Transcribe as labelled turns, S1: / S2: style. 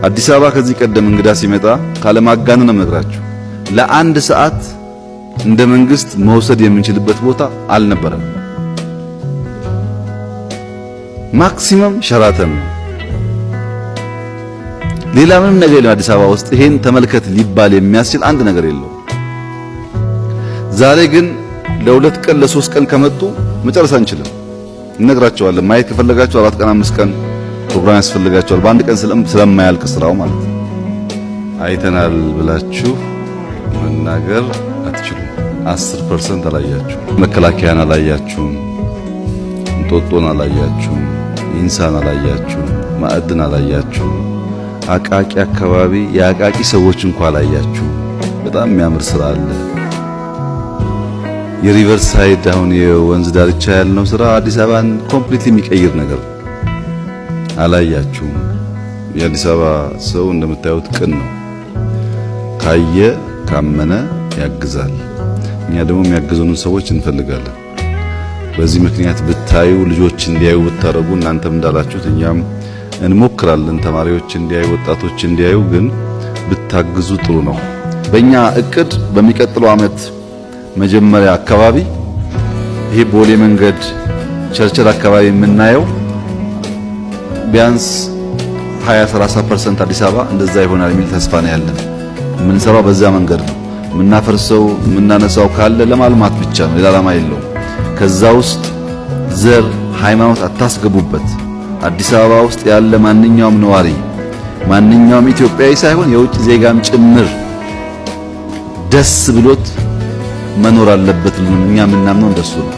S1: አዲስ አበባ ከዚህ ቀደም እንግዳ ሲመጣ ካለማጋነን ነው የምነግራችሁ፣ ለአንድ ሰዓት እንደ መንግስት መውሰድ የምንችልበት ቦታ አልነበረም። ማክሲመም ሸራተን ነው። ሌላ ምንም ነገር የለም አዲስ አበባ ውስጥ ይሄን ተመልከት ሊባል የሚያስችል አንድ ነገር የለው። ዛሬ ግን ለሁለት ቀን ለሶስት ቀን ከመጡ መጨረስ አንችልም። እነግራቸዋለን። ማየት ከፈለጋችሁ 4 ቀን 5 ቀን ፕሮግራም ያስፈልጋቸዋል። በአንድ ቀን ስለማያልቅ ስራው ማለት ነው። አይተናል ብላችሁ መናገር አትችሉም። 10% አላያችሁም። መከላከያን አላያችሁም፣ እንጦጦን አላያችሁም፣ ኢንሳን አላያችሁም፣ ማዕድን አላያችሁም። አቃቂ አካባቢ የአቃቂ ሰዎች እንኳን አላያችሁም። በጣም የሚያምር ስራ አለ። የሪቨር ሳይድ አሁን የወንዝ ዳርቻ ያልነው ስራ አዲስ አበባን ኮምፕሊትሊ የሚቀይር ነገር አላያችሁም። የአዲስ አበባ ሰው እንደምታዩት ቅን ነው። ካየ ካመነ ያግዛል። እኛ ደግሞ የሚያግዙንን ሰዎች እንፈልጋለን። በዚህ ምክንያት ብታዩ ልጆች እንዲያዩ ብታረጉ እናንተም እንዳላችሁት እኛም እንሞክራለን። ተማሪዎች እንዲያዩ፣ ወጣቶች እንዲያዩ ግን ብታግዙ ጥሩ ነው። በእኛ እቅድ በሚቀጥለው ዓመት መጀመሪያ አካባቢ ይሄ ቦሌ መንገድ ቸርችል አካባቢ የምናየው ቢያንስ 20-30% አዲስ አበባ እንደዛ ይሆናል የሚል ተስፋ ነው ያለን። የምንሰራው በዛ መንገድ ነው። የምናፈርሰው የምናነሳው ካለ ለማልማት ብቻ ነው፣ ሌላ ዓላማ የለውም። ከዛ ውስጥ ዘር፣ ሃይማኖት አታስገቡበት። አዲስ አበባ ውስጥ ያለ ማንኛውም ነዋሪ ማንኛውም ኢትዮጵያዊ ሳይሆን የውጭ ዜጋም ጭምር ደስ ብሎት መኖር አለበት። እኛ የምናምነው እንደሱ ነው።